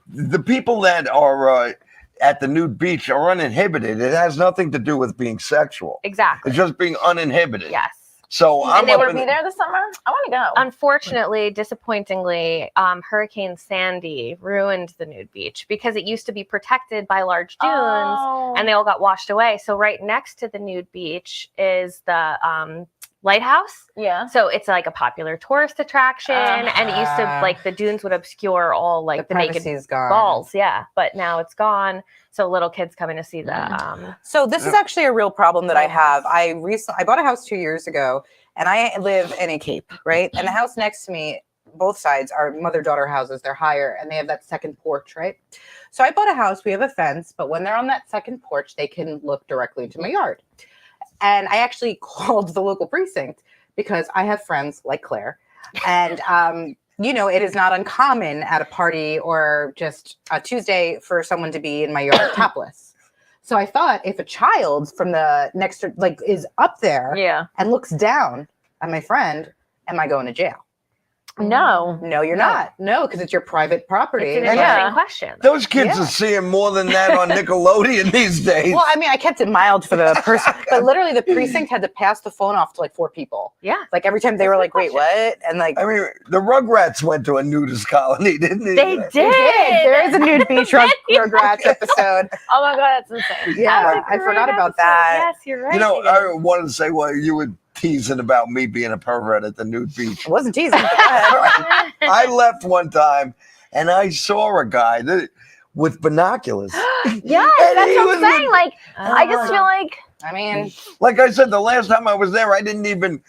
the people that are at the nude beach are uninhibited. It has nothing to do with being sexual. Exactly. It's just being uninhibited. Yes. So and they would be there this summer. I want to go. Unfortunately, disappointingly, Hurricane Sandy ruined the nude beach because it used to be protected by large dunes, and they all got washed away. So right next to the nude beach is the lighthouse. Yeah. So it's like a popular tourist attraction, and it used to like the dunes would obscure all like the naked balls. Yeah, but now it's gone. So little kids coming to see the. So this is actually a real problem that I have. I bought a house 2 years ago, and I live in a Cape, right? And the house next to me, both sides are mother-daughter houses. They're higher, and they have that second porch, right? So I bought a house. We have a fence, but when they're on that second porch, they can look directly into my yard. And I actually called the local precinct because I have friends like Claire, and it is not uncommon at a party or just a Tuesday for someone to be in my yard topless. So I thought if a child from the next, like, is up there and looks down at my friend, am I going to jail? No, you're not. No, because it's your private property. It's an interesting question. Those kids are seeing more than that on Nickelodeon these days. Well, I mean, I kept it mild for the person, but literally the precinct had to pass the phone off to like 4 people. Yeah. Like every time they were like, wait, what? And like, I mean, the Rugrats went to a nudist colony, didn't they? They did. There is a nude beach Rugrats episode. Oh my God, that's insane. Yeah, I forgot about that. Yes, you're right. I wanted to say, well, you would teasing about me being a pervert at the nude beach. I wasn't teasing. I left one time and I saw a guy with binoculars. Yes, that's what I'm saying. Like, I just feel like. I mean, like I said, the last time I was there, I didn't even.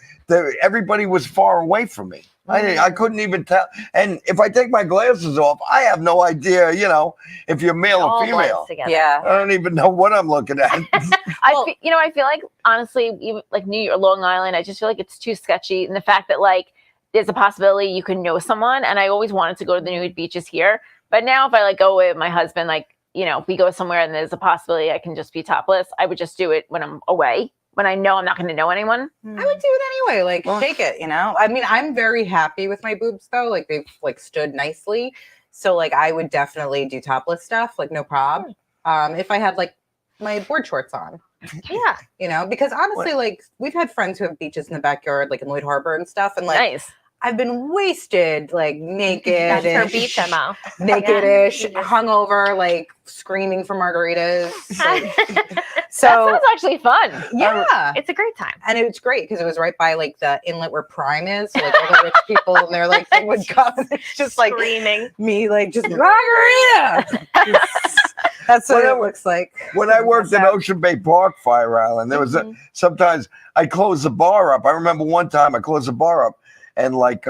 Everybody was far away from me. I couldn't even tell. And if I take my glasses off, I have no idea, if you're male or female. Yeah. I don't even know what I'm looking at. I feel like, honestly, even like New York, Long Island, I just feel like it's too sketchy. And the fact that, like, there's a possibility you can know someone. And I always wanted to go to the nude beaches here. But now if I, like, go with my husband, like, we go somewhere and there's a possibility I can just be topless, I would just do it when I'm away. When I know I'm not going to know anyone. I would do it anyway. Like, take it, I mean, I'm very happy with my boobs, though. Like, they've, like, stood nicely. So, like, I would definitely do topless stuff. Like, no problem. If I had, like, my board shorts on. Yeah. Because honestly, like, we've had friends who have beaches in the backyard, like in Lloyd Harbor and stuff. And, like, nice. I've been wasted, like naked, That's her beach MO. naked-ish, hungover, like screaming for margaritas. Like, That so sounds actually fun. yeah, It's a great time. and it's great because it was right by like the inlet where Prime is. So like all the rich people and they're like they would come. And it's just like Screaming. me, like just margarita. That's what it looks like. When I worked in Ocean Bay Park, Fire Island, there was sometimes I closed the bar up. I remember one time I closed the bar up, and like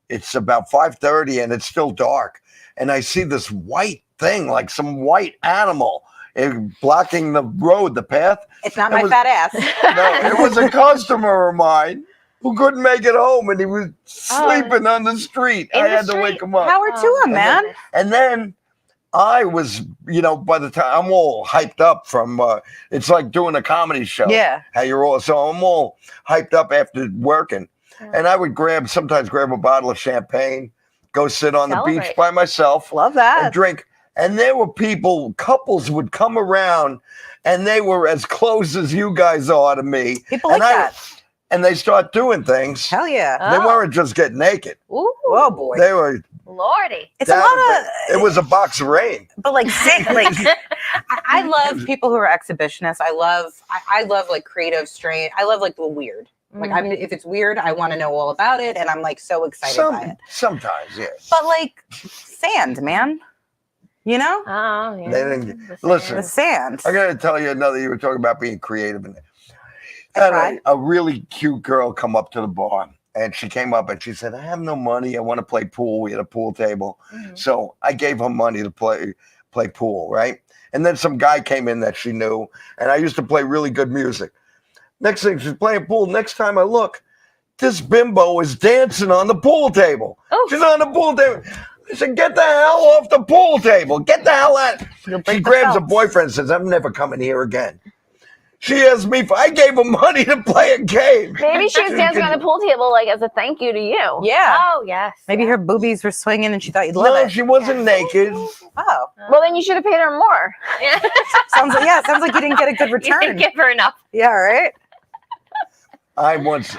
it's about 5:30 and it's still dark, and I see this white thing, like some white animal, blocking the road, the path. It's not my fat ass. No, it was a customer of mine who couldn't make it home, and he was sleeping on the street. I had to wake him up. Power to him, man. And then I was, by the time I'm all hyped up from, it's like doing a comedy show. Yeah. How you're all, so I'm all hyped up after working. And I would sometimes grab a bottle of champagne, go sit on the beach by myself. Love that. And drink. And there were couples would come around, and they were as close as you guys are to me. People like that. And they start doing things. Hell yeah. They weren't just getting naked. Ooh. Oh boy. They were. Lordy. It's a lot of. It was a box of rain. But like I love people who are exhibitionists. I love like creative strain. I love like the weird. Like if it's weird, I want to know all about it, and I'm like so excited by it. Sometimes, yes. But like sand, man. You know? Oh, yeah. They didn't, listen, The sand. I got to tell you another. You were talking about being creative, and had a really cute girl come up to the bar, and she came up and she said, "I have no money. I want to play pool." We had a pool table, so I gave her money to play pool, right? And then some guy came in that she knew, and I used to play really good music. Next thing, she's playing pool. Next time I look, this bimbo is dancing on the pool table. Oh. She's on the pool table. I said, "Get the hell off the pool table. Get the hell out." She grabs her boyfriend and says, "I'm never coming here again." She asked me I gave her money to play a game. Maybe she was dancing on the pool table like as a thank you to you. Yeah. Oh, yes. Maybe her boobies were swinging and she thought you'd love No, it. she wasn't naked. Oh. Well, then you should have paid her more. Sounds like you didn't get a good You return. didn't give her enough. Yeah, right? I once.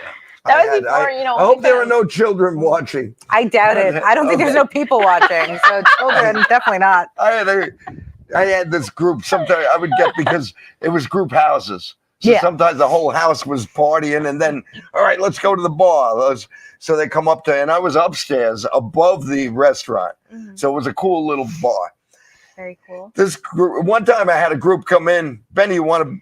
That was before, I hope there are no children watching. I doubt it. I don't think there's no people watching. So children, definitely not. I had this group. Sometimes I would get, because it was group houses. So sometimes the whole house was partying, and then, all right, let's go to the bar. So they come up to, and I was upstairs above the restaurant. So it was a cool little bar. Very cool. This group, one time I had a group come in. "Benny, you want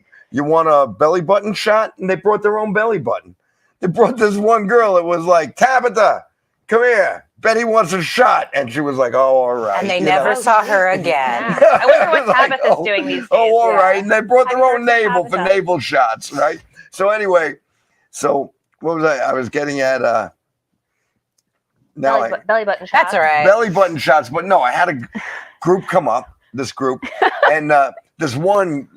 a belly button shot?" And they brought their own belly button. They brought this one girl. It was like, "Tabitha, come here. Benny wants a shot." And she was like, "Oh, all right." And they never saw her again. Yeah. I wonder what Tabitha's doing these days. Oh, all right. And they brought their own heard navel from for Tabitha. navel shots, right? So anyway, what was I was getting at? Now Belly button shots. That's all right. belly button shots, but no, I had a group come up, this group, and this one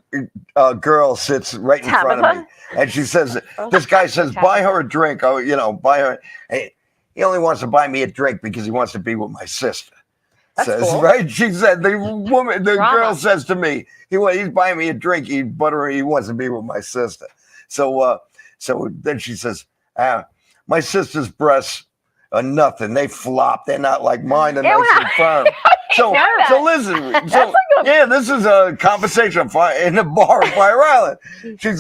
girl sits right in front of me, and she says, this guy says, "Buy her a drink." Oh, buy her. And he only wants to buy me a drink because he wants to be with my sister. That's cool. Right? She said, the girl says to me, he's buying me a drink. He wants to be with my sister. So then she says, "My sister's breasts are nothing. They flop. They're not like mine. They're nice and firm." So listen. This is a conversation in the bar of Fire Island. She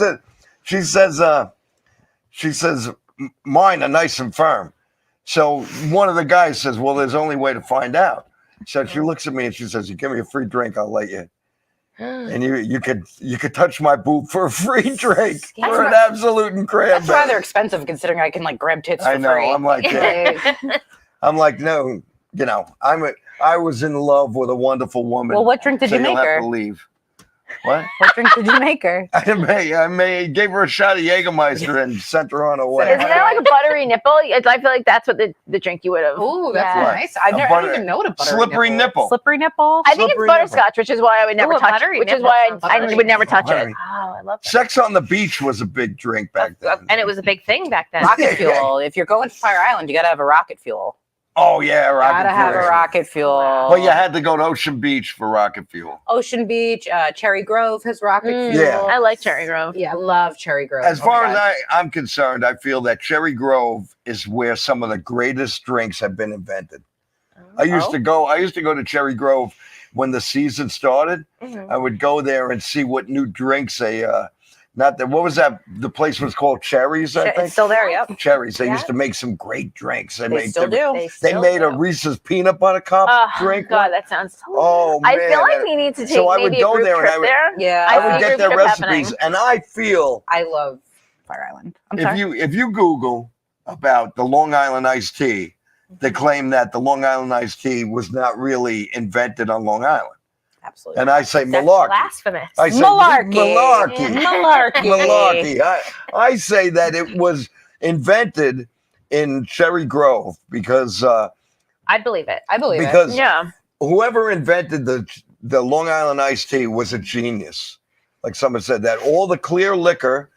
says, "Mine are nice and firm." So one of the guys says, "Well, there's only way to find out." So she looks at me and she says, "You give me a free drink, I'll let you. And you could touch my boob for a free drink for an absolute and cranberry." That's rather expensive considering I can like grab tits for I know. free. I'm like, no, I was in love with a wonderful woman. Well, what drink did you make You'll her? have to leave. What? What drink did you make her? I gave her a shot of Jägermeister and sent her on her way. Isn't that like a buttery nipple? I feel like that's what the drink you would have. Ooh, that's Yeah. nice. I don't even know what a buttery Slippery nipple. Slippery nipple? I think it's Slippery butterscotch, which is why I would never Ooh, touch buttery it. Which is nipple why sounds I buttery. would never touch it. Buttery. Oh, I love that. Sex on the beach was a big drink back then. And it was a big thing back then. Rocket fuel. If you're going to Fire Island, you got to have a rocket fuel. Oh yeah, rocket Gotta have a fuel. rocket fuel. Well, you had to go to Ocean Beach for rocket fuel. Ocean Beach, Cherry Grove has rocket fuel. Yeah. I like Cherry Grove. Yeah, I love Cherry Grove. As Oh far my as God. I'm concerned, I feel that Cherry Grove is where some of the greatest drinks have been invented. I used to go to Cherry Grove when the season started. I would go there and see what new drinks they what was that? The place was called Cherries, I think. It's still there, yep. Cherries. They used to make some great drinks. They still do. They made a Reese's peanut butter cup drink. God, that sounds so Oh, I man. feel like we need to take So I would maybe go a group there and trip I would- there. Yeah. I would see get group their trip recipes, happening. and I feel I love Fire Island. I'm sorry. if you Google about the Long Island iced tea, they claim that the Long Island iced tea was not really invented on Long Island. Absolutely. And I say That's malarkey. blasphemous. I say Malarkey. Malarkey. Malarkey. Malarkey. I say that it was invented in Cherry Grove because I believe it. I believe it. because Yeah. whoever invented the Long Island iced tea was a genius. Like someone said that all the clear liquor,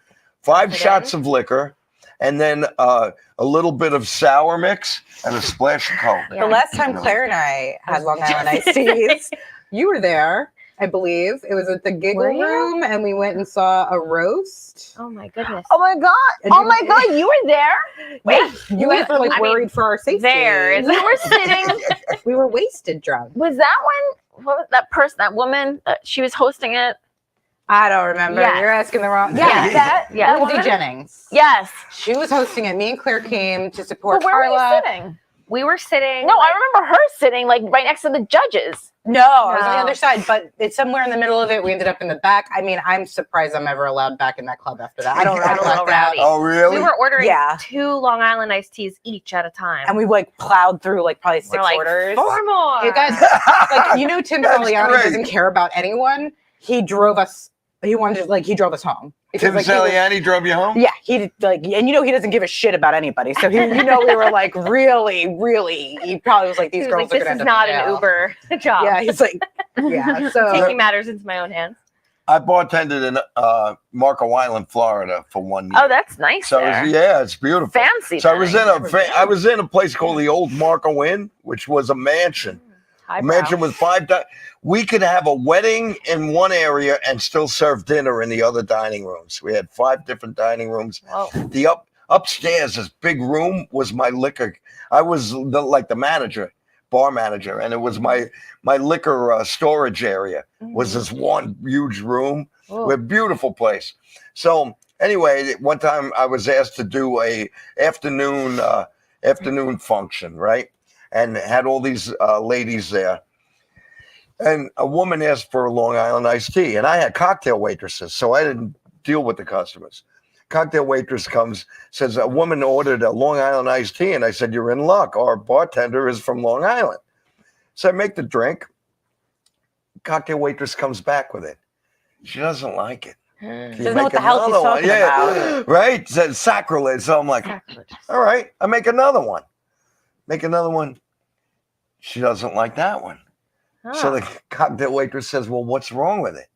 5 shots of liquor, and then a little bit of sour mix and a splash of Coke. The last time Claire and I had Long Island iced teas, you were there, I believe. It was at the Giggle Were you? Room, and we went and saw a roast. Oh my goodness. Oh my God. And Oh you- my God. You were there? Wait, you guys were like I mean, worried for our safety. there. We were sitting. We were wasted drunk. Was that when? What was that person? That woman? She was hosting it. I don't remember. Yes. You're asking the wrong. Yes. that. Yeah. Lindsay woman? Jennings. Yes. She was hosting it. Me and Claire came to support But where were Carla. you sitting? We were sitting. No, I remember her sitting like right next to the judges. No, I was on the No. other side, but it's somewhere in the middle of it. We ended up in the back. I mean, I'm surprised I'm ever allowed back in that club after that. I don't Got a little like that. rowdy. Oh, really? We were ordering Yeah. 2 Long Island iced teas each at a time. And we like plowed through like probably 6 We're like, orders. 4 more. You guys, like, you know, Tim That's Saliani great. doesn't care about anyone. He drove us. He wanted to, like, he drove us home. Because, Tim like, he was- Saliani drove you home? yeah, he did, like, and you know, he doesn't give a shit about anybody. So he, you know, we were like, really, he probably was like, these He was girls like, are this going is to not an Uber job. Yeah, he's like, yeah. So Taking matters into my own hands. I bartended in Marco Island, Florida for 1 year. Oh, that's nice. So there. it's beautiful. Fancy. So I was dining. I was in a place called the Old Marco Inn, which was a mansion. A Highbrow. mansion with 5. We could have a wedding in one area and still serve dinner in the other dining rooms. We had 5 different dining rooms. Whoa. The upstairs, this big room was my liquor. I was the manager, bar manager, and it was my liquor storage area. Was this one huge room? Ooh. A beautiful place. So anyway, one time I was asked to do a afternoon function, right? And had all these ladies there. And a woman asked for a Long Island iced tea. And I had cocktail waitresses, so I didn't deal with the customers. Cocktail waitress comes, says, a woman ordered a Long Island iced tea. And I said, you're in luck. Our bartender is from Long Island. So I make the drink. Cocktail waitress comes back with it. She doesn't like it. Can you doesn't know what make the hell she's another one? talking Yeah, about. right? Said sacrilege. So I'm like, all right, I make another one. Make another one. She doesn't like that one. So the cocktail waitress says, well, what's wrong with it?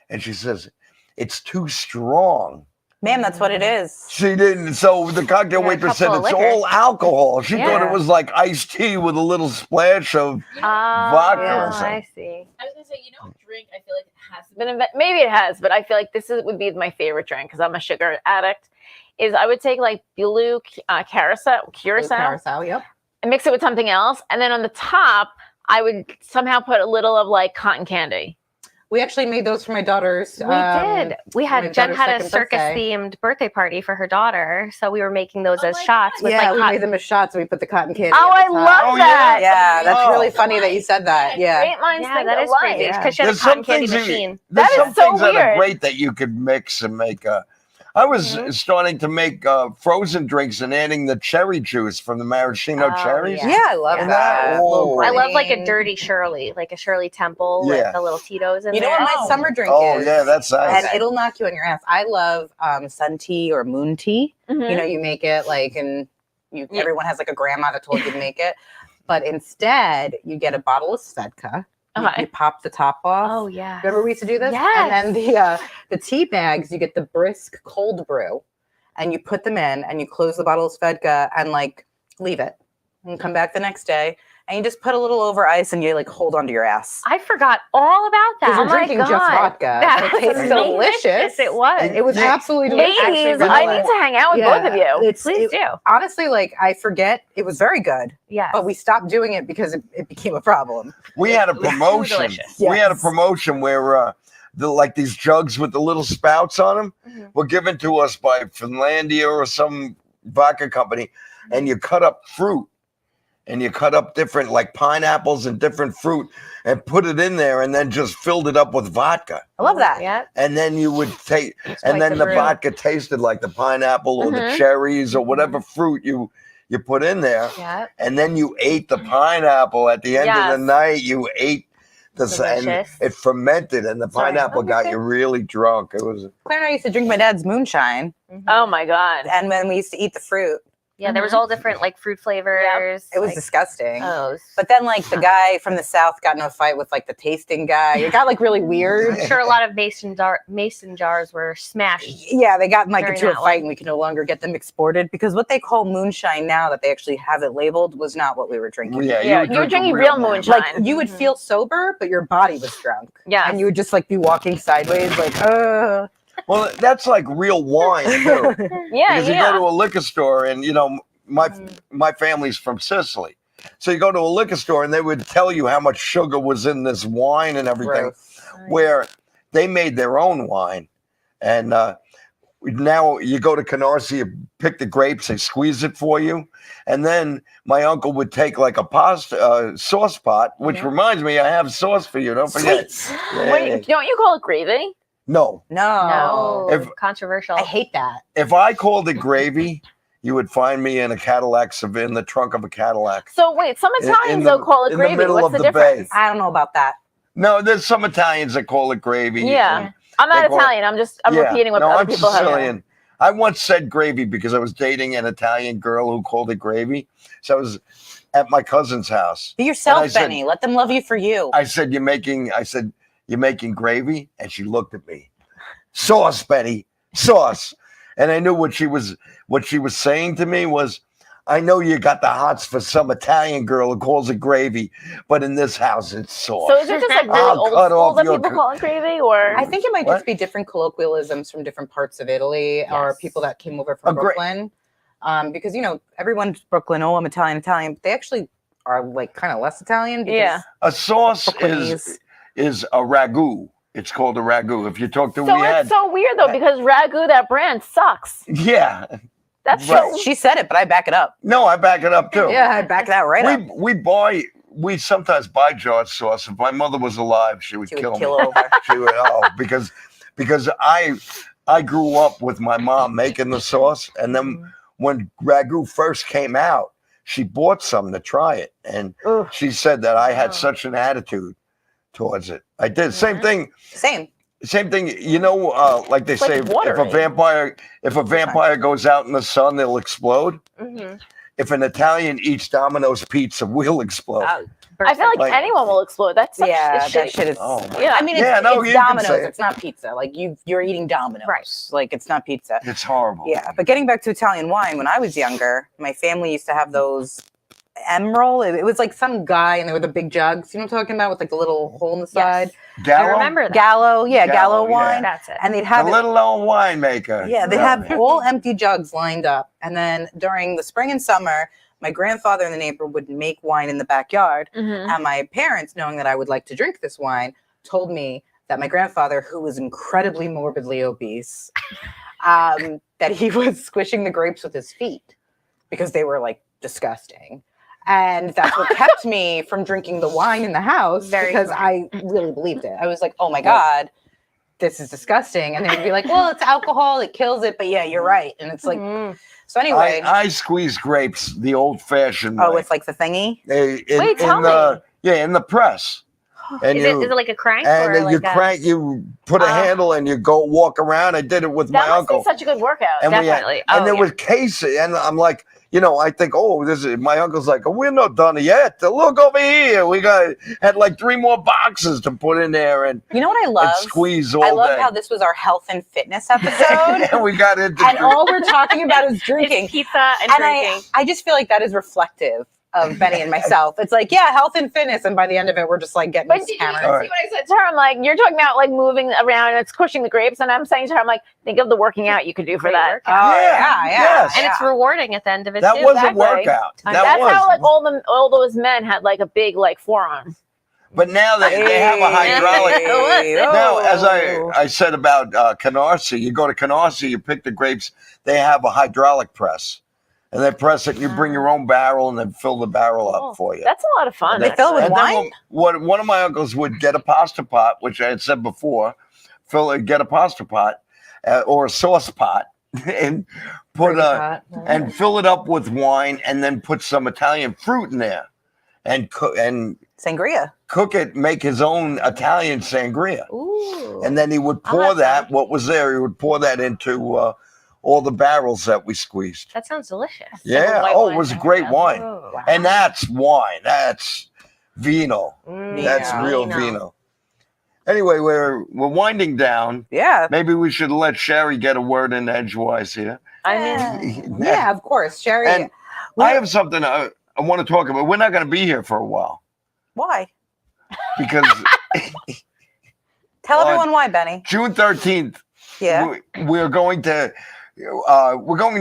And she says, it's too strong. ma'am, that's what it is. She didn't. So the cocktail Yeah, a waitress said couple it's of liquor. all alcohol. She thought Yeah. it was like iced tea with a little splash of Vodka or something. I see. I was gonna say, a drink. I feel like it hasn't been invented. Maybe it has, but I feel like would be my favorite drink because I'm a sugar addict. Is I would take like blue curacao, Carousel, yep. and mix it with something else, and then on the top, I would somehow put a little of like cotton candy. We actually made those for my daughter's. We did. We my had Jen daughter's had a second circus birthday. themed birthday party for her daughter, so we were making those as my shots with Yeah, like we hot. made them as shots. And we put the cotton candy. Oh, at I the love top. Oh, that. Yeah, that's Oh. really funny that you said that. Yeah. Great minds Yeah, think that is alike. crazy Yeah. because she had a There's cotton some candy things machine. There's That some is so things that are weird. great that you could mix and make. I was starting to make frozen drinks and adding the cherry juice from the maraschino Oh, cherries. yeah. Yeah, I love And that. that- Little oh. I love like a grenadine. dirty Shirley, like a Shirley Temple Yeah. with the little Tito's in You know there. what my summer drink Oh, is? yeah, that's nice. And it'll knock you on your ass. I love sun tea or moon tea. Mhm. You know, you make it like, and everyone has like a grandma that told you to make it. But instead, you get a bottle of Svedka. Okay. You pop the top off. Oh yeah. Remember we used to do this? Yes. And then the tea bags, you get the brisk cold brew, and you put them in, and you close the bottle of Svedka and like leave it. and come back the next day. And you just put a little over ice and you like hold onto your ass. I forgot all about that. Because you're Oh my drinking God. just vodka. That It tastes was delicious. Yes, it was. It was absolutely delicious. Ladies, I need to hang out with both of you. Please do. Honestly, like I forget, it was very good. Yeah. But we stopped doing it because it became a problem. We had a promotion. delicious. We had a Yes. promotion where like these jugs with the little spouts on them were given to us by Finlandia or some vodka company, and you cut up fruit. And you cut up different, like pineapples and different fruit, and put it in there, and then just filled it up with vodka. I love that. Yeah. And then you would take, and quite then the the brew. vodka tasted like the pineapple or the cherries or whatever fruit you put in there. Yeah. And then you ate the pineapple at the end of the Yes. night. You ate and Delicious. it fermented, and the Sorry. pineapple got you really drunk. It was Claire and I used to drink my dad's moonshine, Oh my God. and when we used to eat the fruit, Yeah, there was all different like fruit flavors. it was like, disgusting. oh, But then, like, the guy from the South got in a fight with, like, the tasting guy. It got, like, really weird. I'm sure a lot of mason jars were smashed. Yeah, they got, like, During into a that fight, one. and we can no longer get them exported because what they call moonshine now that they actually have it labeled was not what we were drinking. Yeah, would you were drink drinking a real one. moonshine. Like, you would feel sober, but your body was drunk. Yeah. And you would just, like, be walking sideways, like, Well, that's like real wine too. Yeah, Because you go to a liquor store, and my family's from Sicily, so you go to a liquor store and they would tell you how much sugar was in this wine and everything. gross. Where they made their own wine, and now you go to Canarsie, you pick the grapes, they squeeze it for you, and then my uncle would take like a pasta sauce pot, which reminds me, I have sauce for you. Don't forget. Yeah, Wait, don't you call it gravy? No, No. No, If- controversial. I hate that. if I called it gravy, you would find me in a Cadillac, in the trunk of a Cadillac. So wait, some In- Italians in the- don't call it in the gravy. middle What's of the the difference? bay. I don't know about that. No, there's some Italians that call it gravy. Yeah. I'm not They call it- Italian. I'm Yeah. repeating what No, other I'm people have. Sicilian. I once said gravy because I was dating an Italian girl who called it gravy. So I was at my cousin's house. Be yourself, And I said- Benny. Let them love you for you. I said, you're making gravy? And she looked at me. Sauce, Benny, sauce. And I knew what she was saying to me was, I know you got the hots for some Italian girl who calls it gravy, but in this house it's sauce. So is it just like really I'll old cut school off that your people call it gravy, or I think it might What? just be different colloquialisms from different parts of Italy or Yes. people that came over from Agree. Brooklyn. Because, everyone's Brooklyn, oh, I'm Italian. They actually are like kind of less Italian. Because Yeah. A sauce Brooklynese. is a ragu. It's called a ragu. If you talk to so we it's had, so weird though because ragu, that brand, sucks. yeah. That's Right. so. She said it, but I back it up. No, I back it up too. Yeah, I back that right up. We sometimes buy jar sauce. If my mother was alive, she would She kill would me. kill over. She would because I grew up with my mom making the sauce, and then when ragu first came out, she bought some to try it, and Ugh. she said that I had such an attitude towards it. I did. Same thing. Same. Same thing, like they It's like say, watery. if a vampire goes out in the sun, they'll explode. Mhm. If an Italian eats Domino's pizza, we'll explode. I feel like, Like- anyone will explode. That's such Yeah, it's that shitty. shit is. Oh, my Yeah. I mean, Yeah, no, it's you can Domino's. say it. It's not pizza. Like you're eating Domino's. Right. Like it's not pizza. It's horrible. Yeah, but getting back to Italian wine, when I was younger, my family used to have those Emerald. It was like some guy, and they were the big jugs. You know what I'm talking about, with like the little hole in the side. Gallo? I remember that. Gallo, yeah, Gallo, Gallo wine. yeah. That's it. And they'd The have it. little old winemaker. Yeah, they have all empty jugs lined up. And then during the spring and summer, my grandfather and the neighbor would make wine in the backyard. Mhm. And my parents, knowing that I would like to drink this wine, told me that my grandfather, who was incredibly morbidly obese, that he was squishing the grapes with his feet because they were like disgusting. And that's what kept me from drinking the wine in the house because I really believed it. I was like, oh my God, this is disgusting. And they'd be like, well, it's alcohol, it kills it. But yeah, you're right. And it's like, so anyway. I squeeze grapes the old-fashioned way. Oh, it's like the thingy? Wait, tell me. In the press. And Is it like a crank and or then like you crank, you put a handle and you go walk around. I did it with That my must uncle. be such a good workout. And Definitely. and Oh, there yeah. was cases, and I'm like, I think, my uncle's like, we're not done yet. Look over here. We had like 3 more boxes to put in there and, You know what I love? and squeeze all I love day. how this was our health and fitness episode. and we got into And all we're talking about is drinking. It's pizza and And drinking. I just feel like that is reflective of Benny and myself. It's like, yeah, health and fitness, and by the end of it, we're just like getting But did you see hammered. what I said to her? I'm like, you're talking about like moving around and it's pushing the grapes, and I'm saying to her, I'm like, think of the working out you could do for that. Oh yeah. Yes. And it's rewarding at the end of it That too. was a Exactly. workout. That's how like all those men had like a big like forearm. But now they have a hydraulic. Now, as I said about Canarsie, you go to Canarsie, you pick the grapes, they have a hydraulic press. And they press it, and you bring your own barrel, and then fill the barrel up for you. That's a lot of fun. They fill it with And then wine? one of my uncles would get a pasta pot, which I had said before, get a pasta pot or a sauce pot, and put and fill it up with wine, and then put some Italian fruit in there, and Sangria. cook it, make his own Italian sangria. Ooh. And then he would pour that, what was there, he would pour that into all the barrels that we squeezed. That sounds delicious. Yeah. white Oh, wine. it was a great wine. Oh, wow. And that's wine. That's vino. That's Yeah. real vino. Anyway, we're winding down. Yeah. Maybe we should let Sherry get a word in edgewise here. I mean, Yeah, of course. Sherry. And I have something I want to talk about. We're not going to be here for a while Why? because Tell everyone why, Benny. June 13th, Yeah. we're going to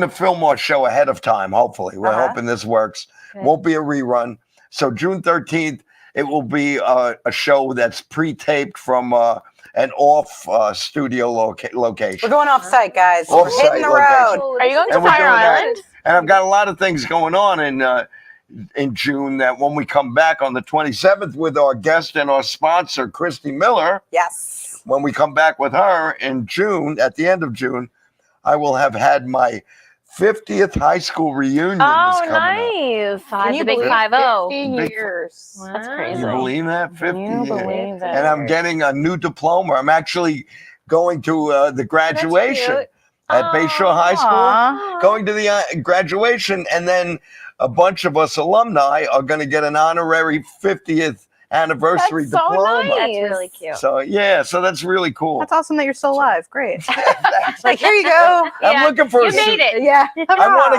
film our show ahead of time. Hopefully, we're hoping this works. Won't be a rerun. So June 13th, it will be a show that's pre-taped from an off studio location. We're going off site, guys. We're Off-site hitting the location. road. are you going to And we're Fire doing that. Island? And I've got a lot of things going on in June that when we come back on the 27th with our guest and our sponsor, Christy Miller, Yes. when we come back with her in June, at the end of June, I will have had my 50th high school reunion. Oh, is coming up. nice. The big 5-0. 50 Big- years. That's Wow. crazy. You believe that? 50 You yeah. believe that. And I'm getting a new diploma. I'm actually going to the graduation cute. at Bayshore High School. Aw. Going to the graduation, and then a bunch of us alumni are going to get an honorary 50th anniversary That's so diploma. nice. That's really cute. So yeah, so that's really cool. That's awesome that you're still alive. Great. Like, here you go. I'm looking for You a made suit. it. Yeah. I want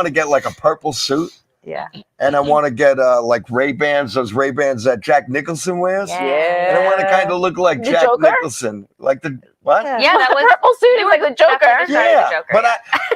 to get like a purple suit, Yeah. and I want to get like Ray-Bans, those Ray-Bans that Jack Nicholson wears. Yeah. And I want to kind of look like The Jack Joker? Nicholson, like the what? Yeah. Yeah, that was Purple suit is like the Joker. after the Yeah, Joker. but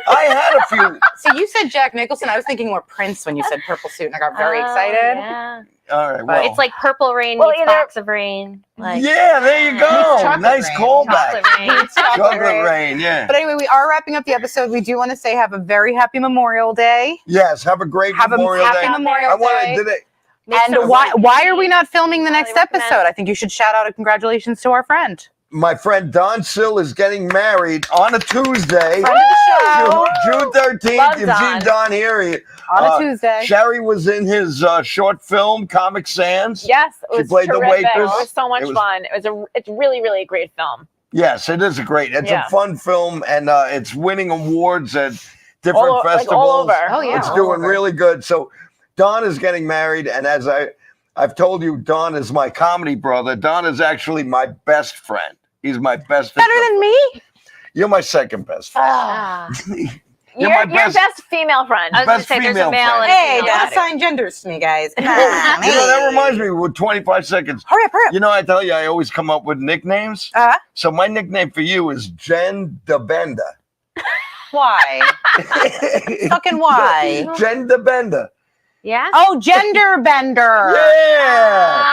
I had a few. So you said Jack Nicholson. I was thinking more Prince when you said purple suit, and I got very Oh, excited. Yeah. All right, well, It's like Purple Rain Well, meets either- Box of Rain. Like yeah, there you go. Chocolate Nice rain. callback. Chocolate Rain. Chocolate rain. rain, yeah. But anyway, we are wrapping up the episode. We do want to say have a very happy Memorial Day. Yes, have a great Have a Memorial happy Day. Memorial I want Day. to. Did it? Make And some why are we not filming the next recommend. episode? I think you should shout out a congratulations to our friend. My friend Don Sill is getting married on a Tuesday. Friend of the show. June 13th. Love You've Don. seen Don here. On a Tuesday. Sherry was in his short film, Comic Sans. Yes, it She was played the terrific. waitress. It was so much It was- fun. It's really, really a great film. Yes, it is it's Yeah. a fun film, and it's winning awards at different All festivals. over. Oh, yeah. It's all doing over. really good. So Don is getting married, and as I've told you, Don is my comedy brother. Don is actually my best friend. He's my best. Better than me? You're my second best friend. Ah. You're Your my best female friend. I was going to Best say there's female a male friend. and a Hey, female. don't assign genders to me, guys. Come on. You know, that Hey. reminds me, with 25 seconds. Hurry up, hurry up. You know, I tell you, I always come up with nicknames. So my nickname for you is Jen DeBenda. Why? Fucking why? Jen DeBenda. Yeah? Oh, gender bender. Yeah.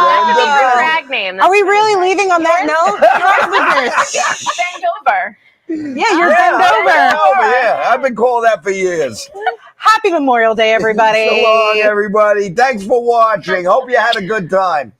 That could be Gender your bender. drag name. Are we really leaving on that note? Bend over. Yeah, you're Yeah, bend over. yeah. I've been called that for years. Happy Memorial Day, everybody. So long, everybody. Thanks for watching. Hope you had a good time.